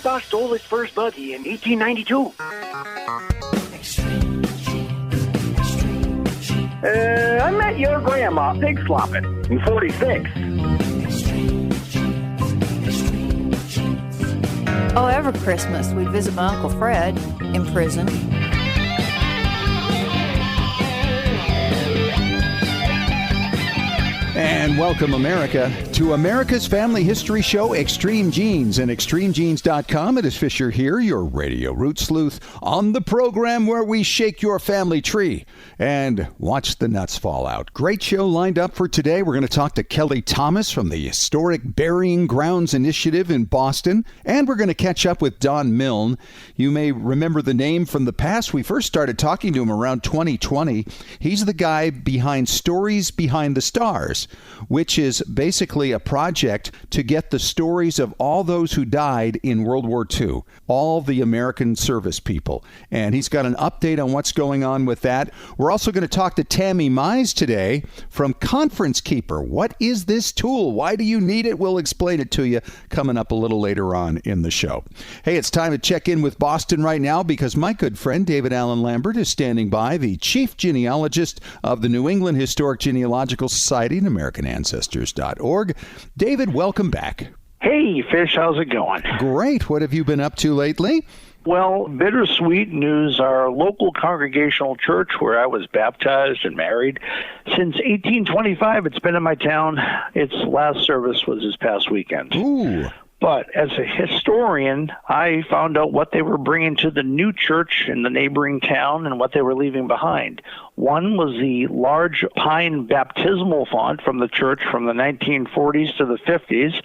grandpa stole his first buggy in 1892. I met your grandma pig slopping in 46. Oh, every Christmas we'd visit my Uncle Fred in prison. And welcome, America, to America's Family History Show, Extreme Genes, and ExtremeGenes.com. It is Fisher here, your radio root sleuth, on the program where we shake your family tree and watch the nuts fall out. Great show lined up for today. We're going to talk to Kelly Thomas from the Historic Burying Grounds Initiative in Boston, and we're going to catch up with Don Milne. You may remember the name from the past. We first started talking to him around 2020. He's the guy behind Stories Behind the Stars, which is basically a project to get the stories of all those who died in World War II, all the American service people. And he's got an update on what's going on with that. We're also going to talk to Tammy Mize today from Conference Keeper. What is this tool? Why do you need it? We'll explain it to you coming up a little later on in the show. Hey, it's time to check in with Boston right now because my good friend David Allen Lambert is standing by, the chief genealogist of the New England Historic Genealogical Society and AmericanAncestors.org. David, welcome back. Hey, Fish, how's it going? Great. What have you been up to lately? Well, bittersweet news. Our local congregational church where I was baptized and married, since 1825, it's been in my town. Its last service was this past weekend. Ooh. But as a historian, I found out what they were bringing to the new church in the neighboring town and what they were leaving behind. One was the large pine baptismal font from the church from the 1940s to the 50s,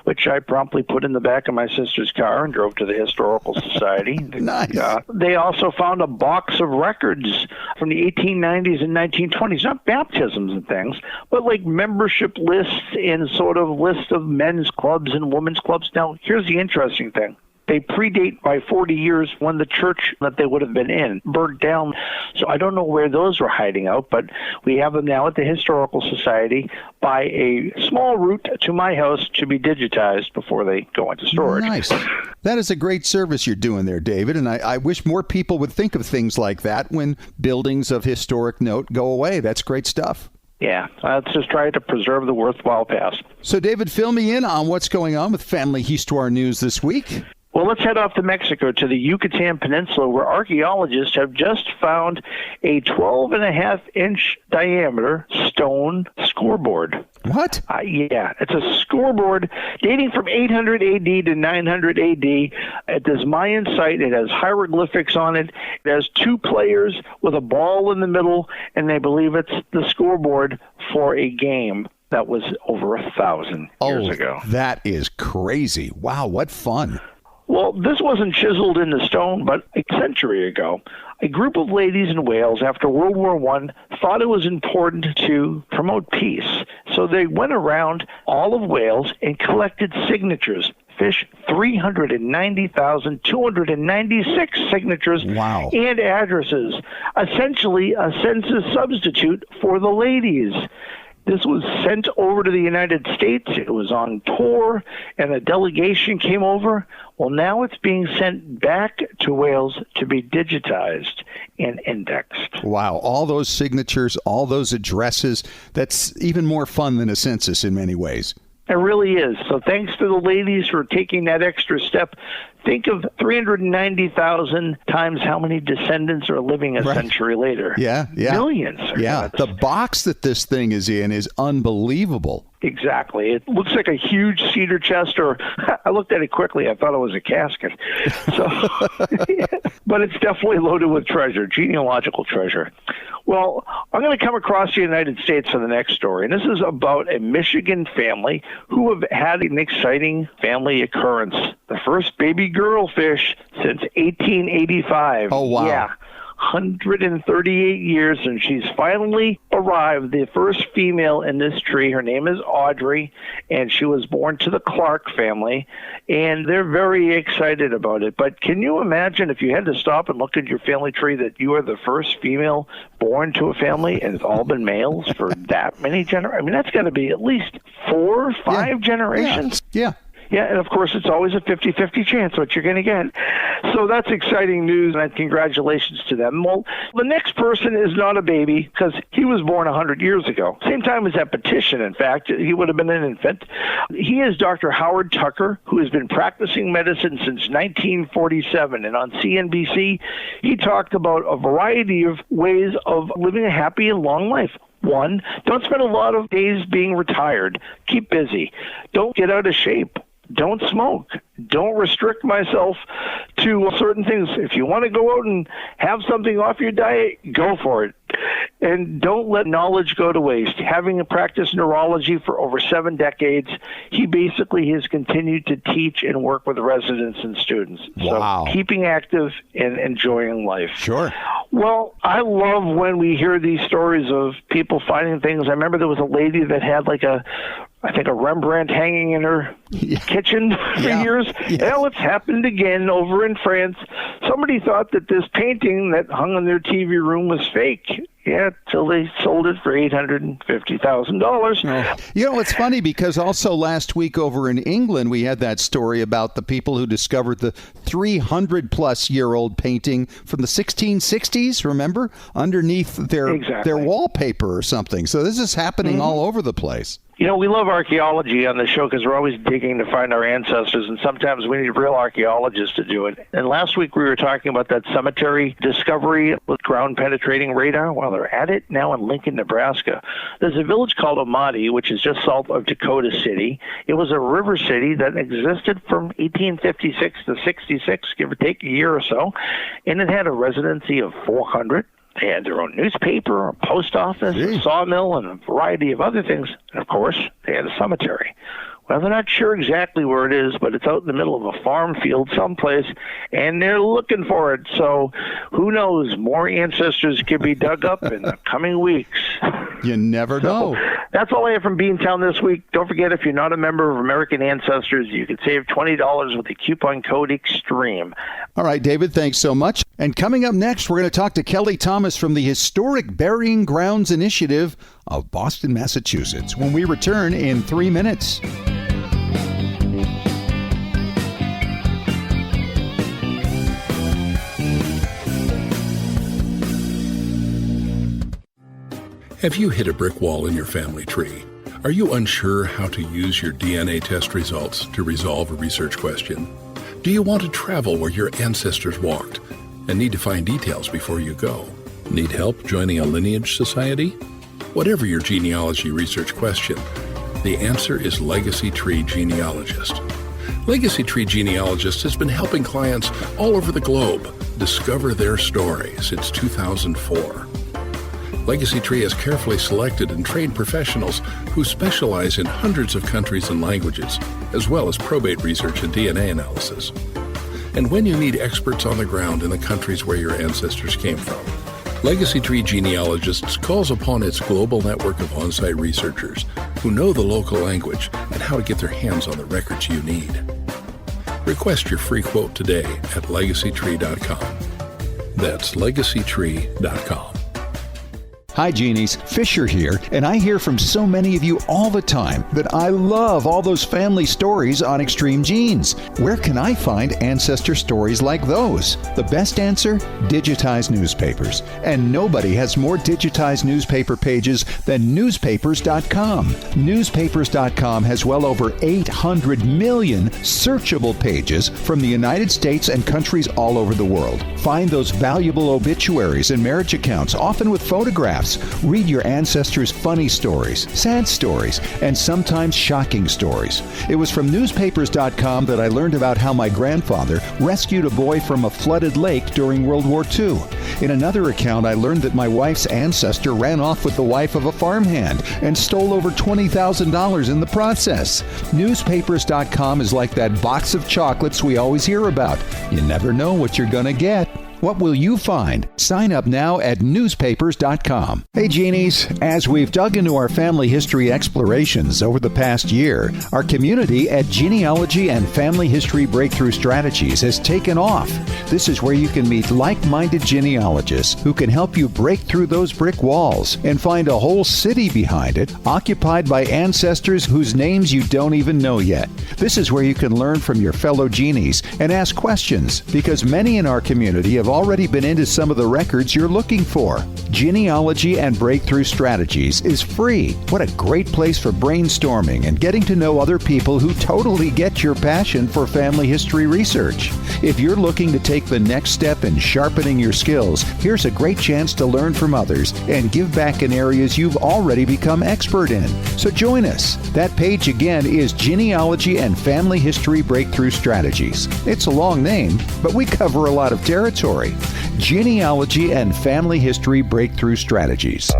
which I promptly put in the back of my sister's car and drove to the Historical Society. Nice. They also found a box of records from the 1890s and 1920s, not baptisms and things, but like membership lists and sort of lists of men's clubs and women's clubs. Now, here's the interesting thing. They predate by 40 years when the church that they would have been in burnt down. So I don't know where those were hiding out, but we have them now at the Historical Society by a small route to my house to be digitized before they go into storage. Nice. That is a great service you're doing there, David, and I wish more people would think of things like that when buildings of historic note go away. That's great stuff. Yeah, let's just try to preserve the worthwhile past. So, David, fill me in on what's going on with Family Histoire news this week. Well, let's head off to Mexico to the Yucatan Peninsula, where archaeologists have just found a 12.5-inch diameter stone scoreboard. What? Yeah, it's a scoreboard dating from 800 AD to 900 AD. At this Mayan site, it has hieroglyphics on it. It has two players with a ball in the middle, and they believe it's the scoreboard for a game that was over 1,000 years ago. That is crazy. Wow, what fun. Well, this wasn't chiseled in the stone, but a century ago, a group of ladies in Wales after World War I thought it was important to promote peace. So they went around all of Wales and collected signatures. Fish, 390,296 signatures. Wow. And addresses. Essentially a census substitute for the ladies. This was sent over to the United States. It was on tour, and a delegation came over. Well, now it's being sent back to Wales to be digitized and indexed. Wow, all those signatures, all those addresses, that's even more fun than a census in many ways. It really is. So thanks to the ladies for taking that extra step. Think of 390,000 times how many descendants are living a century later. Yeah. Millions. Yeah, the box that this thing is in is unbelievable. Exactly. It looks like a huge cedar chest, or I looked at it quickly. I thought it was a casket. So, but it's definitely loaded with treasure, genealogical treasure. Well, I'm going to come across the United States for the next story, and this is about a Michigan family who have had an exciting family occurrence. The first baby girl fish since 1885. Oh, wow. Yeah. 138 years, and she's finally arrived, the first female in this tree. Her name is Audrey, and she was born to the Clark family, and they're very excited about it. But can you imagine if you had to stop and look at your family tree that you are the first female born to a family, and it's all been males for that many generations? I mean, that's got to be at least 4 or 5 generations. Yeah. Yeah, and of course, it's always a 50-50 chance what you're going to get. So that's exciting news, and congratulations to them. Well, the next person is not a baby because he was born 100 years ago. Same time as that petition, in fact. He would have been an infant. He is Dr. Howard Tucker, who has been practicing medicine since 1947. And on CNBC, he talked about a variety of ways of living a happy and long life. 1, don't spend a lot of days being retired. Keep busy. Don't get out of shape. Don't smoke. Don't restrict myself to certain things. If you want to go out and have something off your diet, go for it. And don't let knowledge go to waste. Having practiced neurology for over 7 decades, he basically has continued to teach and work with residents and students. Wow. So keeping active and enjoying life. Sure. Well, I love when we hear these stories of people finding things. I remember there was a lady that had like a Rembrandt hanging in her kitchen for years. Yes. Well, it's happened again over in France. Somebody thought that this painting that hung in their TV room was fake. Yeah, till they sold it for $850,000. Oh. You know, it's funny because also last week over in England, we had that story about the people who discovered the 300-plus-year-old painting from the 1660s, remember? Underneath their wallpaper or something. So this is happening all over the place. You know, we love archaeology on the show because we're always digging to find our ancestors, and sometimes we need real archaeologists to do it. And last week we were talking about that cemetery discovery with ground-penetrating radar. While they're at it, now in Lincoln, Nebraska, there's a village called Amati, which is just south of Dakota City. It was a river city that existed from 1856 to 66, give or take a year or so, and it had a residency of 400. They had their own newspaper, a post office, a sawmill, and a variety of other things. And, of course, they had a cemetery. Well, they're not sure exactly where it is, but it's out in the middle of a farm field someplace, and they're looking for it. So who knows? More ancestors could be dug up in the coming weeks. You never know. That's all I have from Beantown this week. Don't forget, if you're not a member of American Ancestors, you can save $20 with the coupon code EXTREME. All right, David, thanks so much. And coming up next, we're going to talk to Kelly Thomas from the Historic Burying Grounds Initiative of Boston, Massachusetts, when we return in 3 minutes. Have you hit a brick wall in your family tree? Are you unsure how to use your DNA test results to resolve a research question? Do you want to travel where your ancestors walked and need to find details before you go? Need help joining a lineage society? Whatever your genealogy research question, the answer is Legacy Tree Genealogist. Legacy Tree Genealogist has been helping clients all over the globe discover their story since 2004. Legacy Tree has carefully selected and trained professionals who specialize in hundreds of countries and languages, as well as probate research and DNA analysis. And when you need experts on the ground in the countries where your ancestors came from, Legacy Tree Genealogists calls upon its global network of on-site researchers who know the local language and how to get their hands on the records you need. Request your free quote today at legacytree.com. That's legacytree.com. Hi, Genies. Fisher here, and I hear from so many of you all the time that I love all those family stories on Extreme Genes. Where can I find ancestor stories like those? The best answer? Digitized newspapers. And nobody has more digitized newspaper pages than newspapers.com. Newspapers.com has well over 800 million searchable pages from the United States and countries all over the world. Find those valuable obituaries and marriage accounts, often with photographs. Read your ancestors' funny stories, sad stories, and sometimes shocking stories. It was from newspapers.com that I learned about how my grandfather rescued a boy from a flooded lake during World War II. In another account, I learned that my wife's ancestor ran off with the wife of a farmhand and stole over $20,000 in the process. Newspapers.com is like that box of chocolates we always hear about. You never know what you're going to get. What will you find? Sign up now at newspapers.com. Hey, Genies, as we've dug into our family history explorations over the past year, our community at Genealogy and Family History Breakthrough Strategies has taken off. This is where you can meet like-minded genealogists who can help you break through those brick walls and find a whole city behind it, occupied by ancestors whose names you don't even know yet. This is where you can learn from your fellow genies and ask questions, because many in our community have already been into some of the records you're looking for. Genealogy and Breakthrough Strategies is free. What a great place for brainstorming and getting to know other people who totally get your passion for family history research. If you're looking to take the next step in sharpening your skills, here's a great chance to learn from others and give back in areas you've already become expert in. So join us. That page again is Genealogy and Family History Breakthrough Strategies. It's a long name, but we cover a lot of territory. Genealogy and Family History Breakthrough Strategies.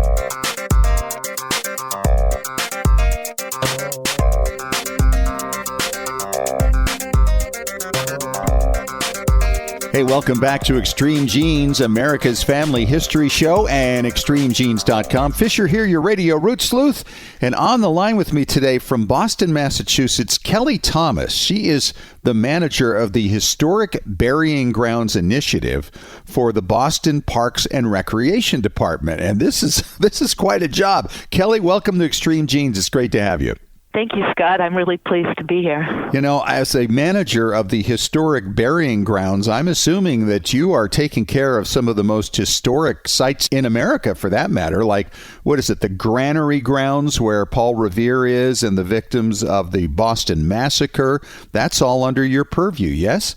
Hey, welcome back to Extreme Genes, America's family history show, and extremegenes.com. Fisher here, your radio root sleuth. And on the line with me today from Boston, Massachusetts, Kelly Thomas. She is the manager of the Historic Burying Grounds Initiative for the Boston Parks and Recreation Department. And this is quite a job. Kelly, welcome to Extreme Genes. It's great to have you. Thank you, Scott. I'm really pleased to be here. You know, as a manager of the Historic Burying Grounds, I'm assuming that you are taking care of some of the most historic sites in America, for that matter. Like, what is it, the Granary Grounds where Paul Revere is and the victims of the Boston Massacre? That's all under your purview, yes?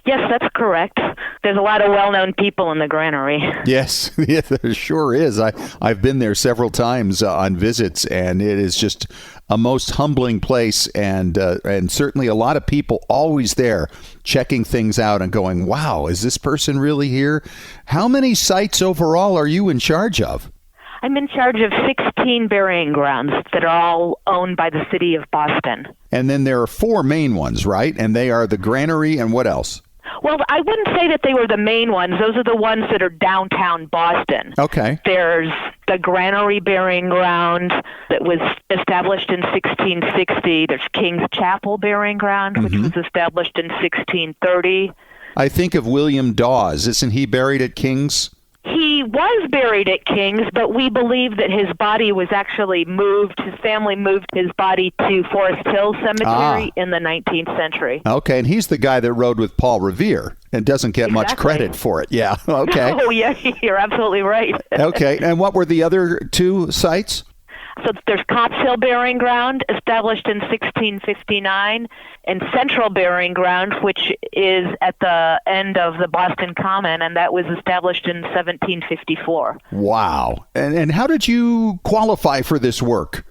Yes, that's correct. There's a lot of well-known people in the granary. Yes, yeah, there sure is. I've been there several times on visits, and it is just a most humbling place, and certainly a lot of people always there checking things out and going, wow, is this person really here? How many sites overall are you in charge of? I'm in charge of 16 burying grounds that are all owned by the city of Boston. And then there are 4 main ones, right? And they are the Granary and what else? Well, I wouldn't say that they were the main ones. Those are the ones that are downtown Boston. Okay. There's the Granary Burying Ground that was established in 1660. There's King's Chapel Burying Ground, which was established in 1630. I think of William Dawes. Isn't he buried at King's? He was buried at King's, but we believe that his body was actually moved. His family moved his body to Forest Hill Cemetery in the 19th century. Okay, and he's the guy that rode with Paul Revere and doesn't get much credit for it. Yeah, okay. Oh, yeah, you're absolutely right. Okay, and what were the other 2 sites? So there's Cops Hill Burying Ground, established in 1659, and Central Burying Ground, which is at the end of the Boston Common, and that was established in 1754. Wow. And how did you qualify for this work?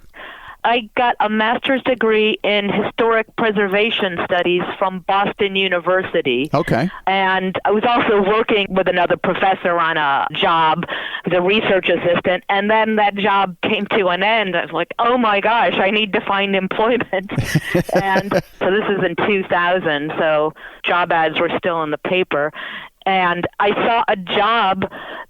I got a master's degree in historic preservation studies from Boston University. Okay. And I was also working with another professor on a job as a research assistant, and then that job came to an end. I was like, oh my gosh, I need to find employment. And so this is in 2000, so job ads were still in the paper. And I saw a job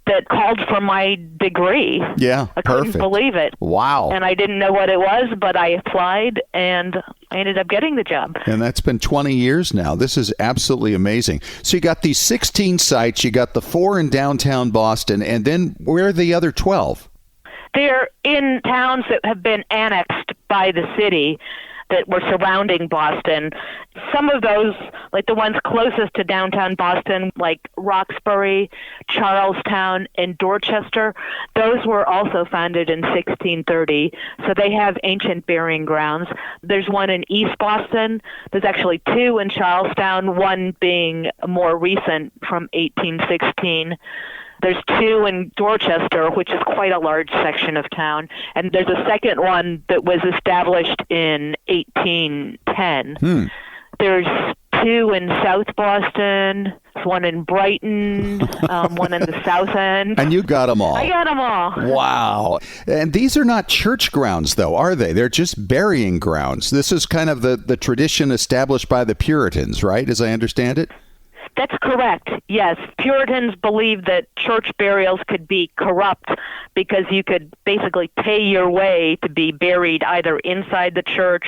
that called for my degree. Yeah, I couldn't believe it. Wow. And I didn't know what it was, but I applied, and I ended up getting the job. And that's been 20 years now. This is absolutely amazing. So you got these 16 sites, you got the 4 in downtown Boston, and then where are the other 12? They're in towns that have been annexed by the city that were surrounding Boston. Some of those, like the ones closest to downtown Boston, like Roxbury, Charlestown, and Dorchester, those were also founded in 1630. So they have ancient burying grounds. There's one in East Boston. There's actually 2 in Charlestown, one being more recent from 1816. There's 2 in Dorchester, which is quite a large section of town. And there's a second one that was established in 1810. There's 2 in South Boston, one in Brighton, one in the South End. And you got them all. I got them all. Wow. And these are not church grounds, though, are they? They're just burying grounds. This is kind of the tradition established by the Puritans, right, as I understand it? That's correct, yes. Puritans believed that church burials could be corrupt because you could basically pay your way to be buried either inside the church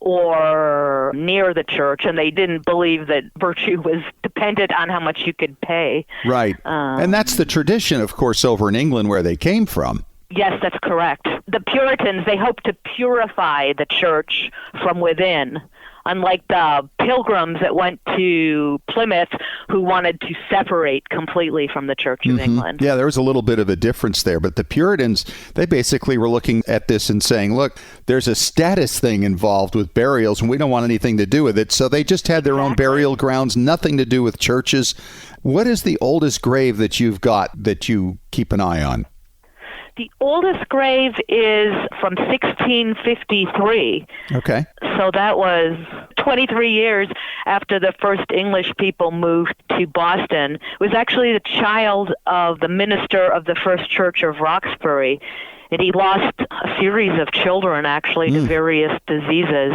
or near the church, and they didn't believe that virtue was dependent on how much you could pay. Right. And that's the tradition, of course, over in England where they came from. Yes, that's correct. The Puritans, they hoped to purify the church from within, unlike the Pilgrims that went to Plymouth who wanted to separate completely from the Church of England. Yeah, there was a little bit of a difference there. But the Puritans, they basically were looking at this and saying, look, there's a status thing involved with burials, and we don't want anything to do with it. So they just had their own burial grounds, nothing to do with churches. What is the oldest grave that you've got that you keep an eye on? The oldest grave is from 1653. Okay. So that was 23 years after the first English people moved to Boston. It was actually the child of the minister of the First Church of Roxbury. And he lost a series of children, actually, to various diseases,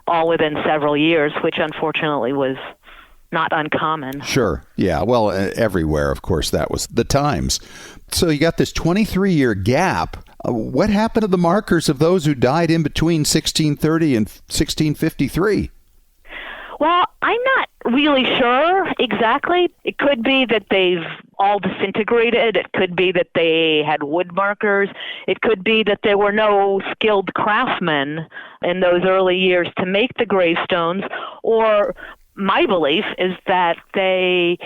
all within several years, which unfortunately was not uncommon. Sure. Yeah. Well, everywhere, of course, that was the times. So you got this 23-year gap. What happened to the markers of those who died in between 1630 and 1653? Well, I'm not really sure exactly. It could be that they've all disintegrated. It could be that they had wood markers. It could be that there were no skilled craftsmen in those early years to make the gravestones, or my belief is that they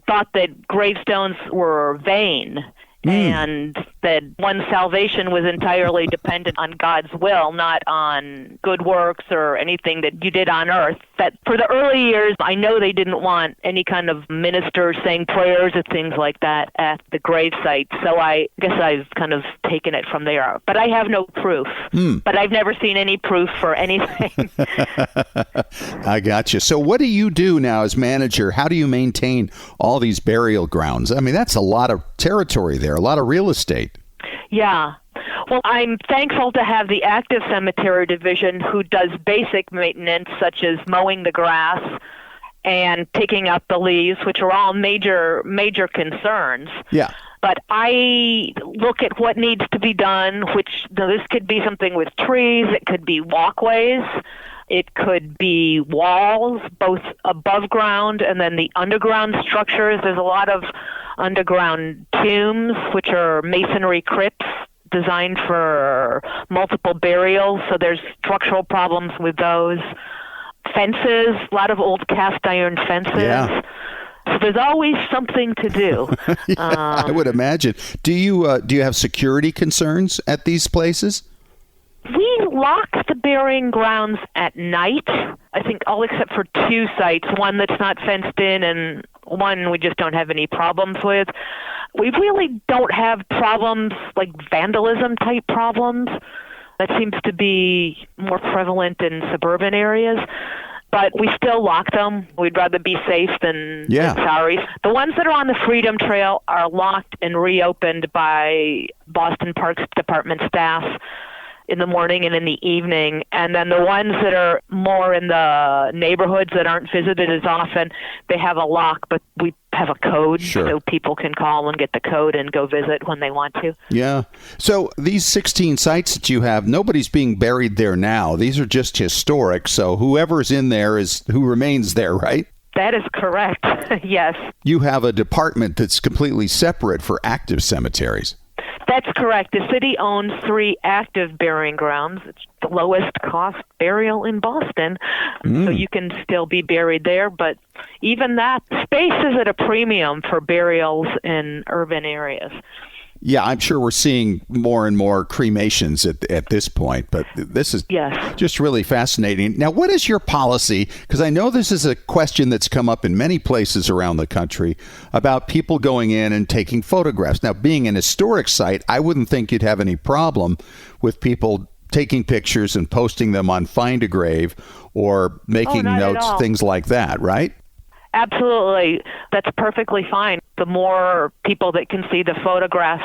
thought that gravestones were vain and that one's salvation was entirely dependent on God's will, not on good works or anything that you did on earth. That for the early years, I know they didn't want any kind of ministers saying prayers or things like that at the gravesite. So I guess I've kind of taken it from there. But I have no proof. But I've never seen any proof for anything. I got you. So what do you do now as manager? How do you maintain all these burial grounds? I mean, that's a lot of territory there, a lot of real estate. Yeah. Well, I'm thankful to have the active cemetery division who does basic maintenance, such as mowing the grass and picking up the leaves, which are all major concerns. Yeah. But I look at what needs to be done, which this could be something with trees, it could be walkways, it could be walls, both above ground and then the underground structures. There's a lot of underground tombs, which are masonry crypts designed for multiple burials, so there's structural problems with those. Fences, a lot of old cast iron fences. Yeah. So there's always something to do. I would imagine. Do you have security concerns at these places? We lock the burying grounds at night, I think all except for two sites, one that's not fenced in and one we just don't have any problems with. We really don't have problems like vandalism type problems. That seems to be more prevalent in suburban areas. But we still lock them. We'd rather be safe than sorry. The ones that are on the Freedom Trail are locked and reopened by Boston Parks Department staff in the morning and in the evening. And then the ones that are more in the neighborhoods that aren't visited as often, they have a lock, but we have a code so people can call and get the code and go visit when they want to. Yeah. So these 16 sites that you have, nobody's being buried there now. These are just historic. So whoever's in there is who remains there, right? That is correct. Yes. You have a department that's completely separate for active cemeteries. That's correct. The city owns 3 active burying grounds. It's the lowest cost burial in Boston, so you can still be buried there. But even that space is at a premium for burials in urban areas. Yeah, I'm sure we're seeing more and more cremations at this point, but this is just really fascinating. Now, what is your policy? Because I know this is a question that's come up in many places around the country about people going in and taking photographs. Now, being an historic site, I wouldn't think you'd have any problem with people taking pictures and posting them on Find a Grave or making notes, things like that, right? Absolutely. That's perfectly fine. The more people that can see the photographs,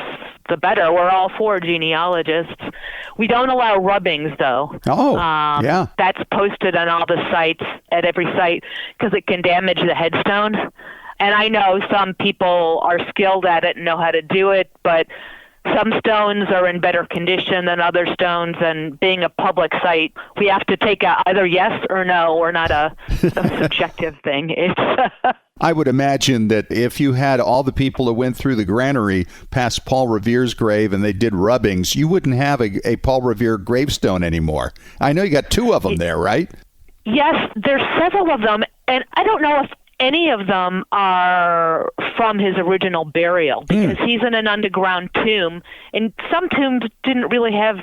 the better. We're all for genealogists. We don't allow rubbings, though. Oh, yeah. That's posted on all the sites, at every site, because it can damage the headstone. And I know some people are skilled at it and know how to do it, but some stones are in better condition than other stones, and being a public site, we have to take either yes or no, or not a subjective thing. It's I would imagine that if you had all the people who went through the granary past Paul Revere's grave and they did rubbings, you wouldn't have a Paul Revere gravestone anymore. I know you got 2 of them there, right? Yes, there's several of them, and I don't know if any of them are from his original burial, because he's in an underground tomb, and some tombs didn't really have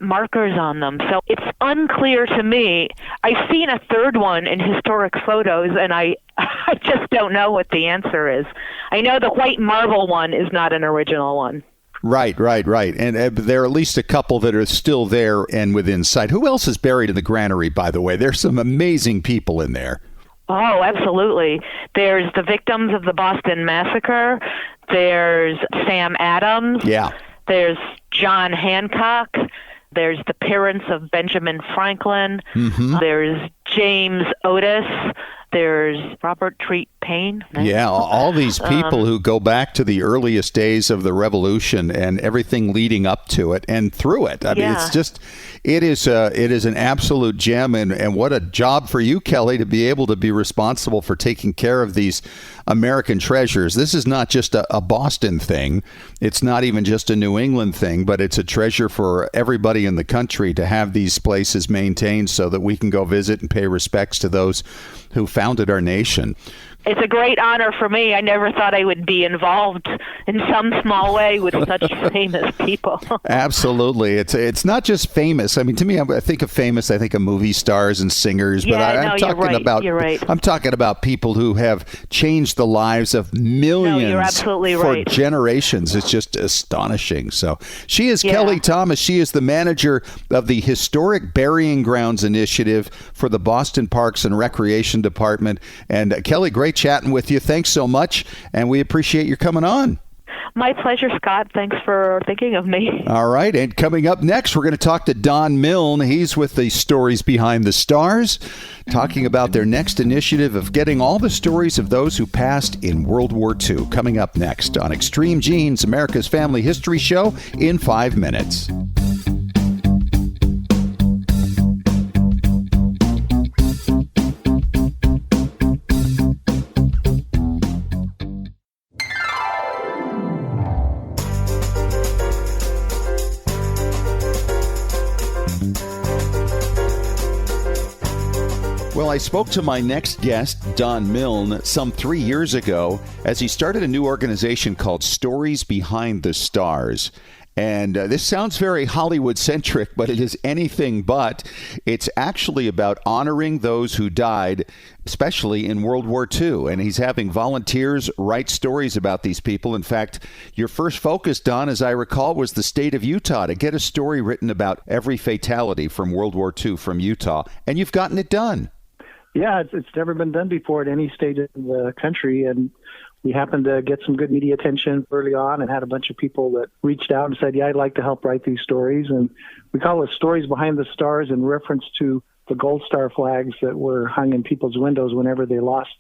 markers on them. So it's unclear to me. I've seen a 3rd one in historic photos, and I just don't know what the answer is. I know the white marble one is not an original one. Right. And there are at least a couple that are still there and within sight. Who else is buried in the granary, by the way? There's some amazing people in there. Oh, absolutely. There's the victims of the Boston Massacre. There's Sam Adams. Yeah. There's John Hancock. There's the parents of Benjamin Franklin. Mm-hmm. There's James Otis. There's Robert Treat Paine. Yeah, all these people who go back to the earliest days of the Revolution and everything leading up to it and through it. I mean, it's just, it is an absolute gem, and what a job for you, Kelly, to be able to be responsible for taking care of these American treasures. This is not just a Boston thing. It's not even just a New England thing, but it's a treasure for everybody in the country to have these places maintained so that we can go visit and pay respects to those who founded our nation. It's a great honor for me. I never thought I would be involved in some small way with such famous people. Absolutely. It's not just famous. I mean, to me, I think of famous, I think of movie stars and singers, but I'm talking about I'm talking about people who have changed the lives of millions you're absolutely for generations. It's just astonishing. So she is Kelly Thomas. She is the manager of the Historic Burying Grounds Initiative for the Boston Parks and Recreation Department. And Kelly, great chatting with you. Thanks so much, and we appreciate you coming on. My pleasure, Scott. Thanks for thinking of me. All right, and coming up next, we're going to talk to Don Milne. He's with the Stories Behind the Stars, talking about their next initiative of getting all the stories of those who passed in World War II. Coming up next on Extreme Genes, America's Family History Show, in 5 minutes. Well, I spoke to my next guest, Don Milne, some 3 years ago as he started a new organization called Stories Behind the Stars. And this sounds very Hollywood-centric, but it is anything but. It's actually about honoring those who died, especially in World War II. And he's having volunteers write stories about these people. In fact, your first focus, Don, as I recall, was the state of Utah, to get a story written about every fatality from World War II from Utah. And you've gotten it done. Yeah, it's never been done before at any state in the country, and we happened to get some good media attention early on and had a bunch of people that reached out and said, yeah, I'd like to help write these stories. And we call it Stories Behind the Stars in reference to the Gold Star flags that were hung in people's windows whenever they lost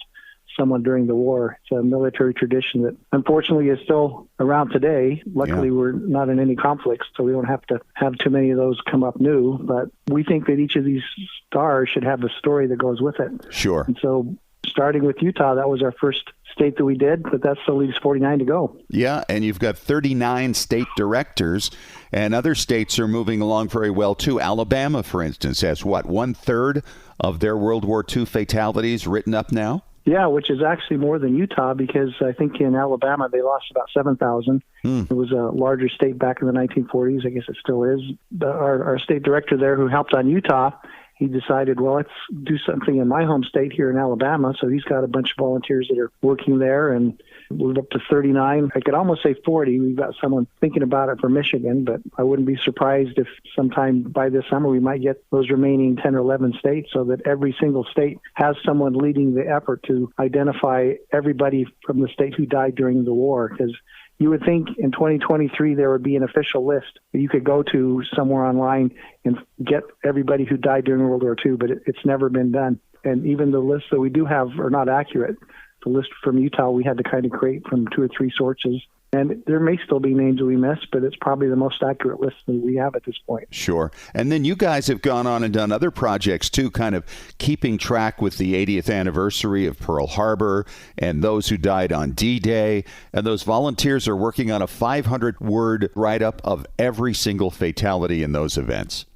someone during the war. It's a military tradition that unfortunately is still around today. Luckily, we're not in any conflicts, so we don't have to have too many of those come up new. But we think that each of these stars should have a story that goes with it. Sure. And so starting with Utah, that was our first state that we did, but that still leaves 49 to go. Yeah, and you've got 39 state directors, and other states are moving along very well, too. Alabama, for instance, has, 1/3 of their World War II fatalities written up now? Yeah, which is actually more than Utah, because I think in Alabama they lost about 7,000. It was a larger state back in the 1940s. I guess it still is. Our state director there, who helped on Utah, he decided, well, let's do something in my home state here in Alabama. So he's got a bunch of volunteers that are working there, and We're up to 39. I could almost say 40. We've got someone thinking about it for Michigan, but I wouldn't be surprised if sometime by this summer we might get those remaining 10 or 11 states, so that every single state has someone leading the effort to identify everybody from the state who died during the war. Because you would think in 2023 there would be an official list that you could go to somewhere online and get everybody who died during World War II, but it's never been done. And even the lists that we do have are not accurate. The list from Utah we had to kind of create from 2 or 3 sources. And there may still be names that we missed, but it's probably the most accurate list that we have at this point. Sure. And then you guys have gone on and done other projects, too, kind of keeping track with the 80th anniversary of Pearl Harbor and those who died on D-Day. And those volunteers are working on a 500-word write-up of every single fatality in those events.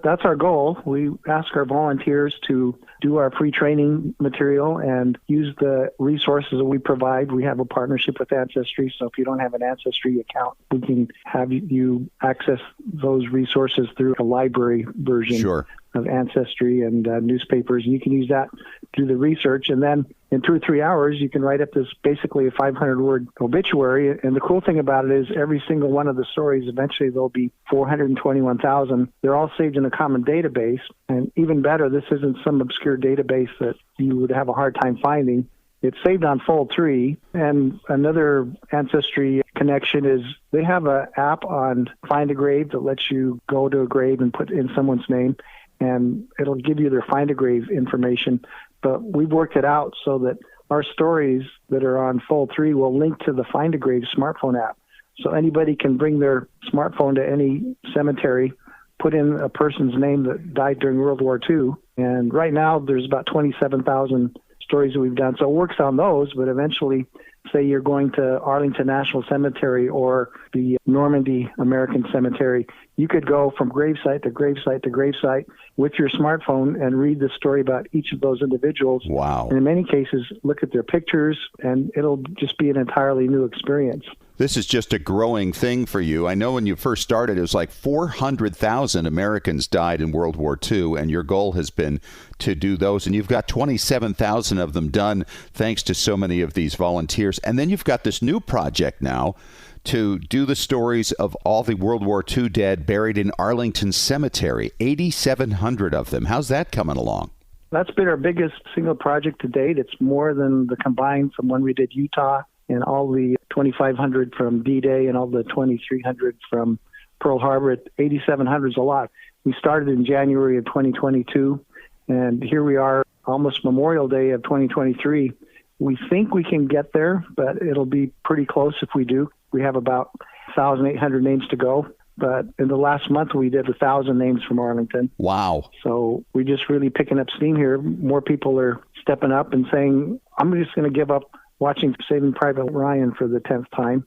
That's our goal. We ask our volunteers to do our free training material and use the resources that we provide. We have a partnership with Ancestry, so if you don't have an Ancestry account, we can have you access those resources through a library version. Sure. Of Ancestry and newspapers. And you can use that to do the research. And then in 2 or 3 hours, you can write up this basically a 500-word obituary. And the cool thing about it is every single one of the stories, eventually there'll be 421,000. They're all saved in a common database. And even better, this isn't some obscure database that you would have a hard time finding. It's saved on Fold3. And another Ancestry connection is they have an app on Find a Grave that lets you go to a grave and put in someone's name, and it'll give you their Find a Grave information. But we've worked it out so that our stories that are on Fold3 will link to the Find a Grave smartphone app. So anybody can bring their smartphone to any cemetery, put in a person's name that died during World War II. And right now there's about 27,000 stories that we've done. So it works on those, but eventually, say you're going to Arlington National Cemetery or the Normandy American Cemetery, you could go from gravesite to gravesite to gravesite with your smartphone and read the story about each of those individuals. Wow. And in many cases, look at their pictures, and it'll just be an entirely new experience. This is just a growing thing for you. I know when you first started, it was like 400,000 Americans died in World War II, and your goal has been to do those. And you've got 27,000 of them done thanks to so many of these volunteers. And then you've got this new project now to do the stories of all the World War II dead buried in Arlington Cemetery, 8,700 of them. How's that coming along? That's been our biggest single project to date. It's more than the combined from when we did Utah and all the 2,500 from D-Day and all the 2,300 from Pearl Harbor. 8,700 is a lot. We started in January of 2022, and here we are, almost Memorial Day of 2023. We think we can get there, but it'll be pretty close if we do. We have about 1,800 names to go. But in the last month, we did 1,000 names from Arlington. Wow. So we're just really picking up steam here. More people are stepping up and saying, I'm just going to give up watching Saving Private Ryan for the 10th time.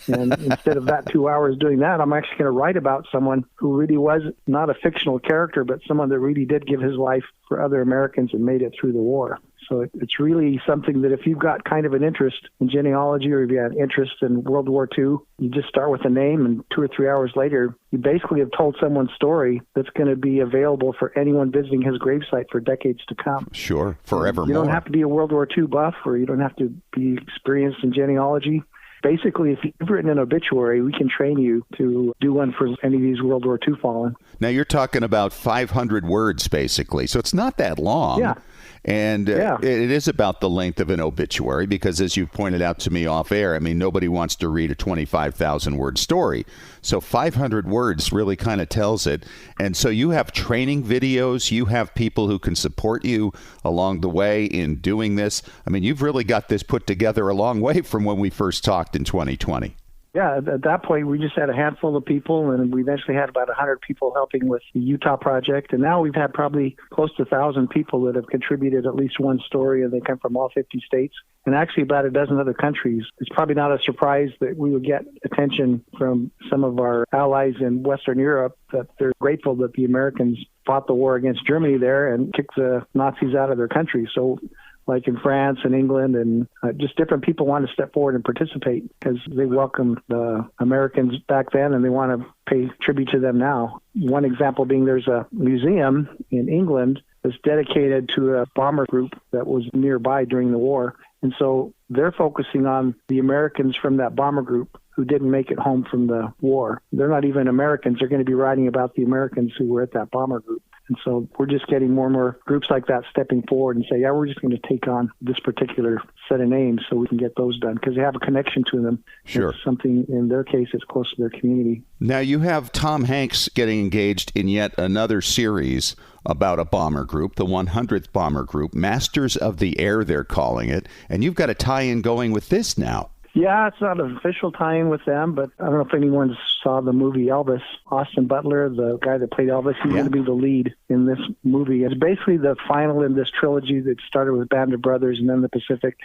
And instead of that 2 hours doing that, I'm actually going to write about someone who really was not a fictional character, but someone that really did give his life for other Americans and made it through the war. So it's really something that if you've got kind of an interest in genealogy or if you have interest in World War II, you just start with a name, and 2 or 3 hours later, you basically have told someone's story that's going to be available for anyone visiting his gravesite for decades to come. Sure, forevermore. You don't have to be a World War II buff, or you don't have to be experienced in genealogy. Basically, if you've written an obituary, we can train you to do one for any of these World War II fallen. Now, you're talking about 500 words, basically, so it's not that long. Yeah. And it is about the length of an obituary because, as you pointed out to me off air, I mean, nobody wants to read a 25,000-word story. So 500 words really kind of tells it. And so you have training videos. You have people who can support you along the way in doing this. I mean, you've really got this put together a long way from when we first talked in 2020. Yeah, at that point, we just had a handful of people, and we eventually had about 100 people helping with the Utah project. And now we've had probably close to 1,000 people that have contributed at least one story, and they come from all 50 states, and actually about a dozen other countries. It's probably not a surprise that we would get attention from some of our allies in Western Europe, that they're grateful that the Americans fought the war against Germany there and kicked the Nazis out of their country. So like in France and England, and just different people want to step forward and participate because they welcomed the Americans back then and they want to pay tribute to them now. One example being there's a museum in England that's dedicated to a bomber group that was nearby during the war. And so they're focusing on the Americans from that bomber group who didn't make it home from the war. They're not even Americans. They're going to be writing about the Americans who were at that bomber group. And so we're just getting more and more groups like that stepping forward and say, yeah, we're just going to take on this particular set of names so we can get those done because they have a connection to them. Sure. It's something, in their case, it's close to their community. Now you have Tom Hanks getting engaged in yet another series about a bomber group, the 100th bomber group, Masters of the Air, they're calling it. And you've got a tie-in going with this now. Yeah, it's not an official tie-in with them, but I don't know if anyone saw the movie Elvis. Austin Butler, the guy that played Elvis, he's going to be the lead in this movie. It's basically the final in this trilogy that started with Band of Brothers and then the Pacific.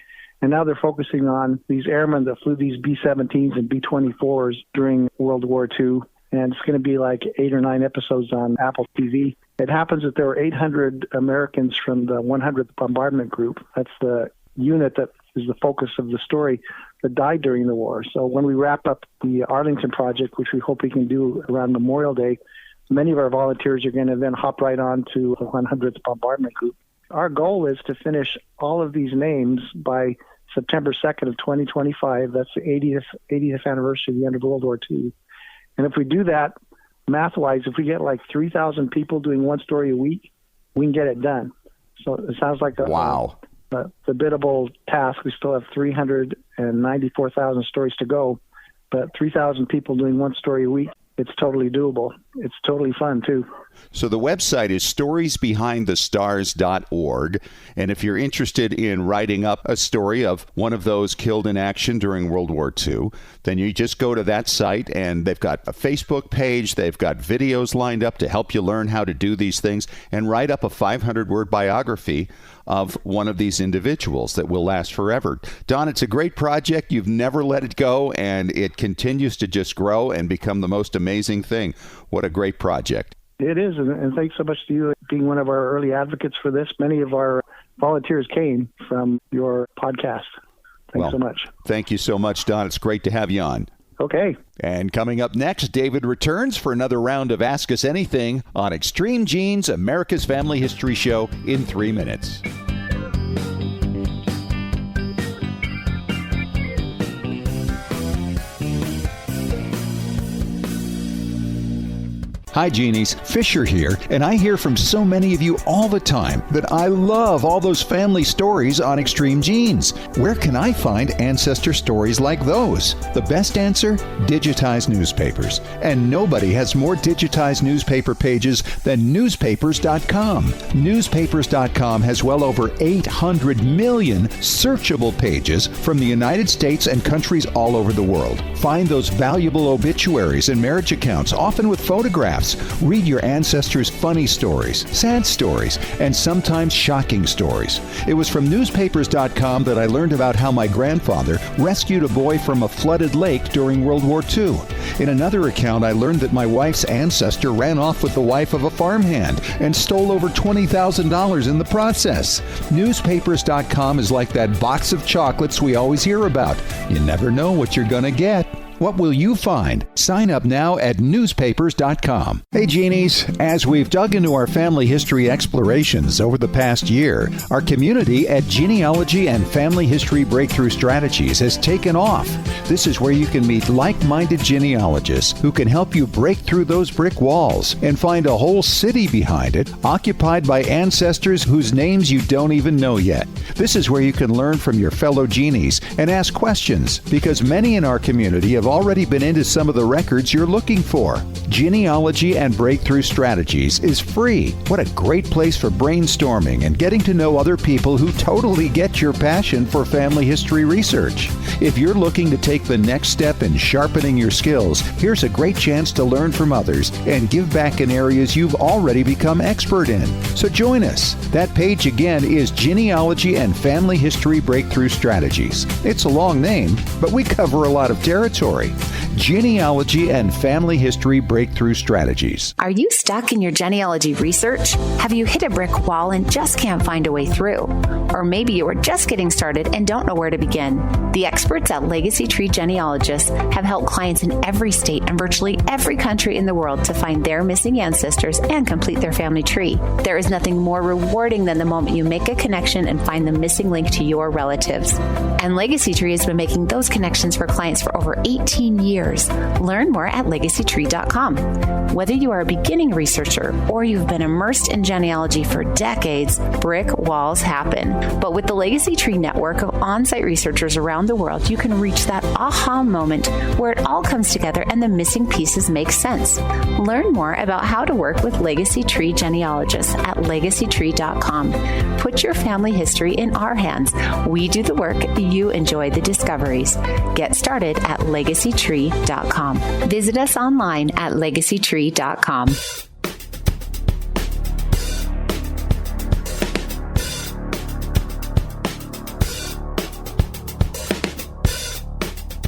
And now they're focusing on these airmen that flew these B-17s and B-24s during World War II. And it's going to be like 8 or 9 episodes on Apple TV. It happens that there were 800 Americans from the 100th Bombardment Group. That's the unit that is the focus of the story that died during the war. So when we wrap up the Arlington project, which we hope we can do around Memorial Day, many of our volunteers are going to then hop right on to the 100th Bombardment Group. Our goal is to finish all of these names by September 2nd of 2025. That's the 80th anniversary of the end of World War II. And if we do that, math-wise, if we get like 3,000 people doing one story a week, we can get it done. So it sounds like a biddable task. We still have 394,000 stories to go, but 3,000 people doing one story a week, it's totally doable. It's totally fun, too. So the website is storiesbehindthestars.org. And if you're interested in writing up a story of one of those killed in action during World War II, then you just go to that site, and they've got a Facebook page. They've got videos lined up to help you learn how to do these things and write up a 500-word biography of one of these individuals that will last forever. Don, it's a great project. You've never let it go, and it continues to just grow and become the most amazing thing. What a great project. It is, and thanks so much to you being one of our early advocates for this. Many of our volunteers came from your podcast. Thanks so much. Thank you so much, Don. It's great to have you on. Okay. And coming up next, David returns for another round of Ask Us Anything on Extreme Genes, America's Family History Show, in 3 minutes. Hi, Genies. Fisher here, and I hear from so many of you all the time that I love all those family stories on Extreme Genes. Where can I find ancestor stories like those? The best answer? Digitized newspapers. And nobody has more digitized newspaper pages than newspapers.com. Newspapers.com has well over 800 million searchable pages from the United States and countries all over the world. Find those valuable obituaries and marriage accounts, often with photographs. Read your ancestors' funny stories, sad stories, and sometimes shocking stories. It was from newspapers.com that I learned about how my grandfather rescued a boy from a flooded lake during World War II. In another account, I learned that my wife's ancestor ran off with the wife of a farmhand and stole over $20,000 in the process. Newspapers.com is like that box of chocolates we always hear about. You never know what you're going to get. What will you find? Sign up now at newspapers.com. Hey, Genies. As we've dug into our family history explorations over the past year, our community at Genealogy and Family History Breakthrough Strategies has taken off. This is where you can meet like-minded genealogists who can help you break through those brick walls and find a whole city behind it, occupied by ancestors whose names you don't even know yet. This is where you can learn from your fellow Genies and ask questions, because many in our community have already been into some of the records you're looking for. Genealogy and Breakthrough Strategies is free. What a great place for brainstorming and getting to know other people who totally get your passion for family history research. If you're looking to take the next step in sharpening your skills, here's a great chance to learn from others and give back in areas you've already become expert in. So join us. That page again is Genealogy and Family History Breakthrough Strategies. It's a long name, but we cover a lot of territory. Genealogy and Family History Breakthrough Strategies. Are you stuck in your genealogy research? Have you hit a brick wall and just can't find a way through? Or maybe you are just getting started and don't know where to begin. The experts at Legacy Tree Genealogists have helped clients in every state and virtually every country in the world to find their missing ancestors and complete their family tree. There is nothing more rewarding than the moment you make a connection and find the missing link to your relatives. And Legacy Tree has been making those connections for clients for over 18 years. Learn more at legacytree.com. Whether you are a beginning researcher or you've been immersed in genealogy for decades, brick walls happen. But with the Legacy Tree network of on-site researchers around the world, you can reach that aha moment where it all comes together and the missing pieces make sense. Learn more about how to work with Legacy Tree Genealogists at legacytree.com. Put your family history in our hands. We do the work, you enjoy the discoveries. Get started at legacytree.com. Visit us online at legacytree.com.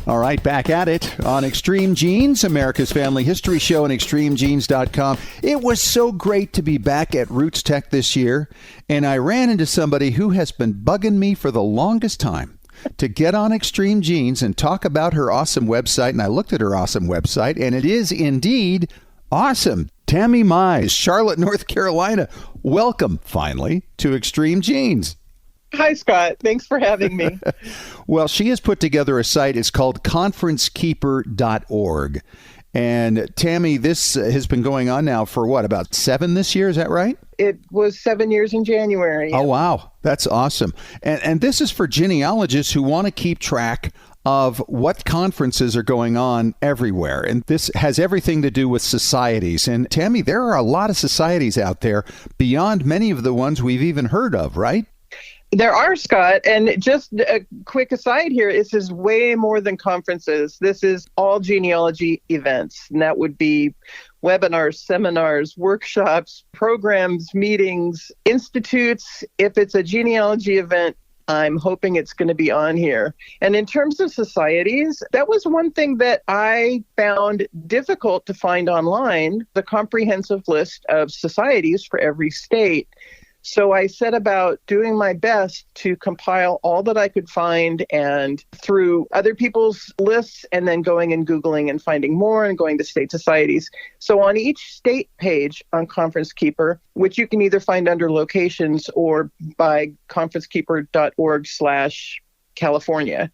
All right, back at it on Extreme Genes, America's Family History Show, and extremegenes.com. It was so great to be back at Roots Tech this year, and I ran into somebody who has been bugging me for the longest time to get on Extreme Genes and talk about her awesome website, and I looked at her awesome website, and it is indeed awesome. Tammy Mize, Charlotte, North Carolina. Welcome, finally, to Extreme Genes. Hi, Scott. Thanks for having me. Well, she has put together a site. It's called conferencekeeper.org. And Tammy, this has been going on now for what, about 7 this year? Is that right? It was 7 years in January. Oh, wow. That's awesome. And this is for genealogists who want to keep track of what conferences are going on everywhere. And this has everything to do with societies. And Tammy, there are a lot of societies out there beyond many of the ones we've even heard of, right? There are, Scott. And just a quick aside here, this is way more than conferences. This is all genealogy events. And that would be webinars, seminars, workshops, programs, meetings, institutes. If it's a genealogy event, I'm hoping it's going to be on here. And in terms of societies, that was one thing that I found difficult to find online, the comprehensive list of societies for every state. So I set about doing my best to compile all that I could find, and through other people's lists, and then going and Googling and finding more and going to state societies. So on each state page on Conference Keeper, which you can either find under locations or by conferencekeeper.org/California,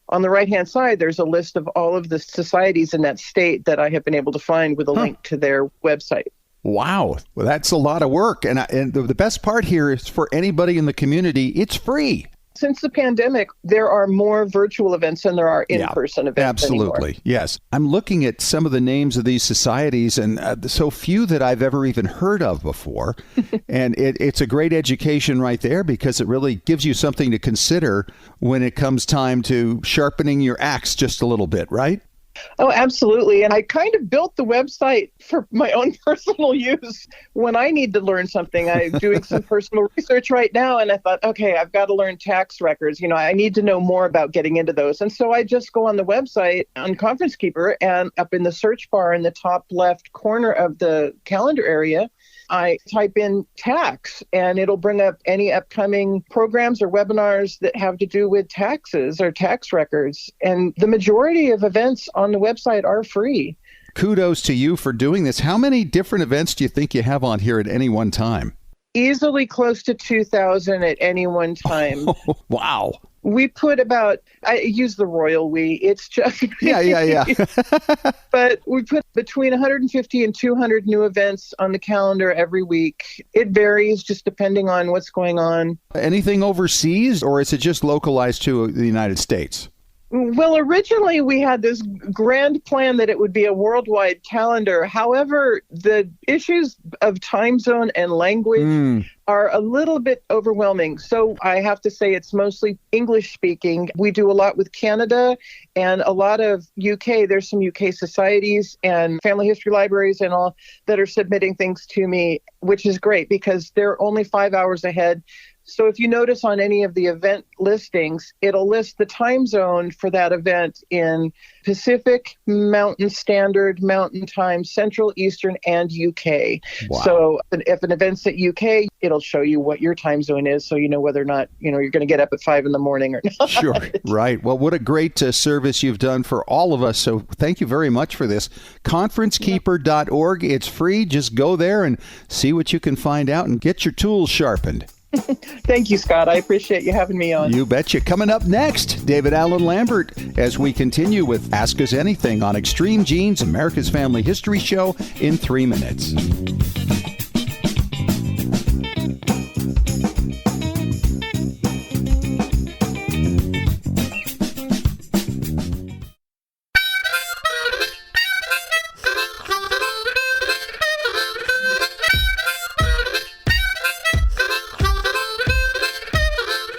on the right-hand side, there's a list of all of the societies in that state that I have been able to find with a link to their website. Wow. Well, that's a lot of work. And the best part here is for anybody in the community, it's free. Since the pandemic, there are more virtual events than there are in-person events absolutely. Anymore. Yes. I'm looking at some of the names of these societies, and so few that I've ever even heard of before. And it's a great education right there, because it really gives you something to consider when it comes time to sharpening your axe just a little bit, right? Oh, absolutely. And I kind of built the website for my own personal use when I need to learn something. I'm doing some personal research right now, and I thought, okay, I've got to learn tax records. You know, I need to know more about getting into those. And so I just go on the website on Conference Keeper, and up in the search bar in the top left corner of the calendar area, I type in tax, and it'll bring up any upcoming programs or webinars that have to do with taxes or tax records. And the majority of events on the website are free. Kudos to you for doing this. How many different events do you think you have on here at any one time? Easily close to 2,000 at any one time. Oh, wow. We put about, I use the royal we, it's just... Yeah. But we put between 150 and 200 new events on the calendar every week. It varies just depending on what's going on. Anything overseas, or is it just localized to the United States? Well, originally we had this grand plan that it would be a worldwide calendar. However, the issues of time zone and language are a little bit overwhelming. So I have to say it's mostly English speaking. We do a lot with Canada and a lot of UK. There's some UK societies and family history libraries and all that are submitting things to me, which is great because they're only 5 hours ahead. So if you notice on any of the event listings, it'll list the time zone for that event in Pacific, Mountain Standard, Mountain Time, Central, Eastern, and UK. Wow. So if an event's at UK, it'll show you what your time zone is, so you know whether or not, you're going to get up at 5 a.m. or not. Sure. Right. Well, what a great service you've done for all of us. So thank you very much for this. Conferencekeeper.org. It's free. Just go there and see what you can find out and get your tools sharpened. Thank you, Scott. I appreciate you having me on. You betcha. Coming up next, David Allen Lambert, as we continue with Ask Us Anything on Extreme Genes, America's Family History Show, in 3 minutes.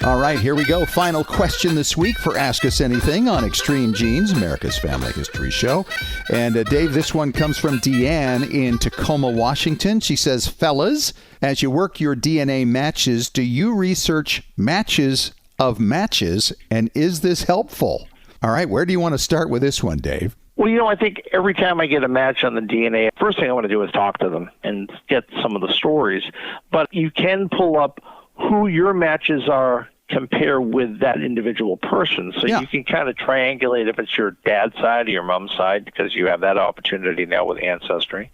All right, here we go. Final question this week for Ask Us Anything on Extreme Genes, America's Family History Show. And Dave, this one comes from Deanne in Tacoma, Washington. She says, fellas, as you work your DNA matches, do you research matches of matches, and is this helpful? All right, where do you want to start with this one, Dave? Well, I think every time I get a match on the DNA, first thing I want to do is talk to them and get some of the stories. But you can pull up who your matches are, compare with that individual person. So you can kind of triangulate if it's your dad's side or your mom's side, because you have that opportunity now with Ancestry.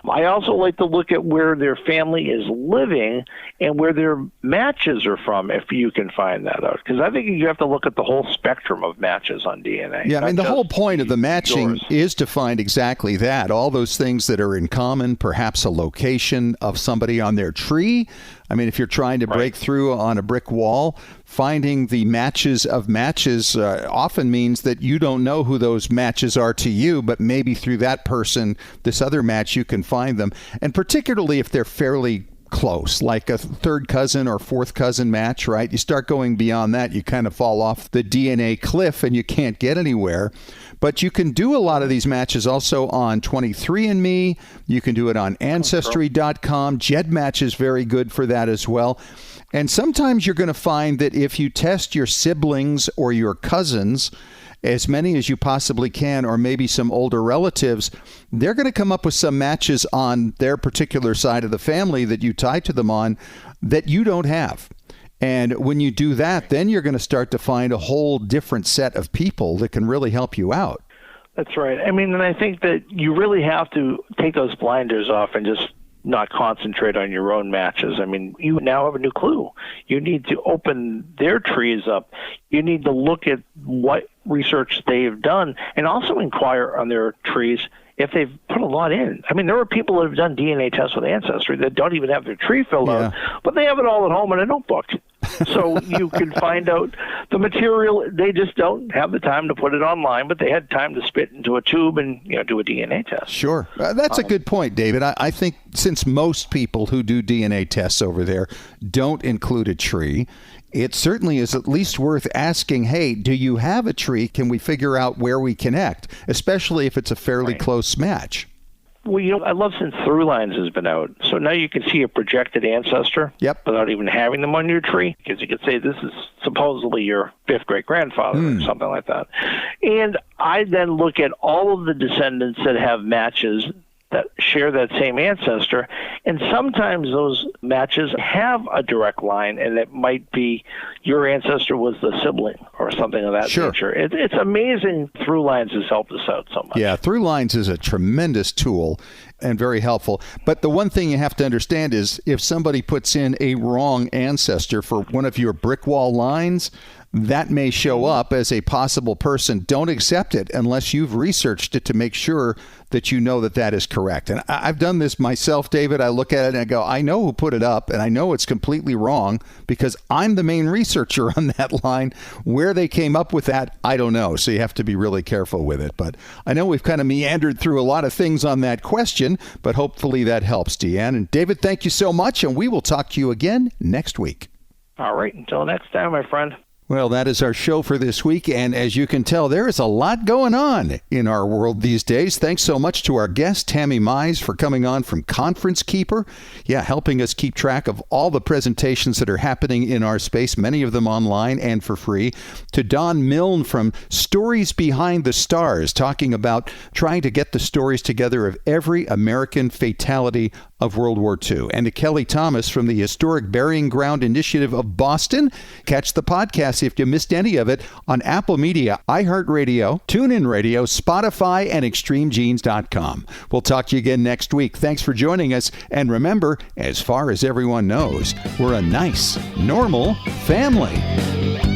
I also like to look at where their family is living and where their matches are from, if you can find that out. Because I think you have to look at the whole spectrum of matches on DNA. Yeah, I mean, the whole point of the matching is to find exactly that. All those things that are in common, perhaps a location of somebody on their tree. I mean, if you're trying to break through on a brick wall, finding the matches of matches often means that you don't know who those matches are to you, but maybe through that person, this other match, you can find them. And particularly if they're fairly close, like a third cousin or fourth cousin match, right? You start going beyond that, you kind of fall off the DNA cliff and you can't get anywhere. But you can do a lot of these matches also on 23andMe. You can do it on Ancestry.com. GEDmatch is very good for that as well. And sometimes you're going to find that if you test your siblings or your cousins, as many as you possibly can, or maybe some older relatives, they're going to come up with some matches on their particular side of the family that you tie to them on that you don't have. And when you do that, then you're going to start to find a whole different set of people that can really help you out. That's right. I mean, and I think that you really have to take those blinders off and just not concentrate on your own matches. I mean, you now have a new clue. You need to open their trees up. You need to look at what research they've done and also inquire on their trees if they've put a lot in. I mean, there are people that have done DNA tests with Ancestry that don't even have their tree filled out, but they have it all at home in a notebook. So you can find out the material. They just don't have the time to put it online, but they had time to spit into a tube and do a DNA test. Sure. That's a good point, David. I think since most people who do DNA tests over there don't include a tree, it certainly is at least worth asking, hey, do you have a tree? Can we figure out where we connect, especially if it's a fairly close match? Well, I love since Throughline has been out. So now you can see a projected ancestor without even having them on your tree, because you could say this is supposedly your fifth great-grandfather or something like that. And I then look at all of the descendants that have matches that share that same ancestor, and sometimes those matches have a direct line, and it might be your ancestor was the sibling or something of that nature. It's amazing. Throughline has helped us out so much. Yeah, Throughline is a tremendous tool and very helpful. But the one thing you have to understand is if somebody puts in a wrong ancestor for one of your brick wall lines, that may show up as a possible person. Don't accept it unless you've researched it to make sure that you know that that is correct. And I've done this myself, David. I look at it and I go, I know who put it up, and I know it's completely wrong because I'm the main researcher on that line. Where they came up with that, I don't know. So you have to be really careful with it. But I know we've kind of meandered through a lot of things on that question, but hopefully that helps, Deanne. And David, thank you so much, and we will talk to you again next week. All right. Until next time, my friend. Well, that is our show for this week, and as you can tell, there is a lot going on in our world these days. Thanks so much to our guest, Tammy Mize, for coming on from Conference Keeper. Helping us keep track of all the presentations that are happening in our space, many of them online and for free. To Don Milne from Stories Behind the Stars, talking about trying to get the stories together of every American fatality of World War II. And to Kelly Thomas from the Historic Burying Ground Initiative of Boston. Catch the podcast if you missed any of it on Apple Media, iHeartRadio, TuneIn Radio, Spotify, and ExtremeGenes.com. We'll talk to you again next week. Thanks for joining us. And remember, as far as everyone knows, we're a nice, normal family.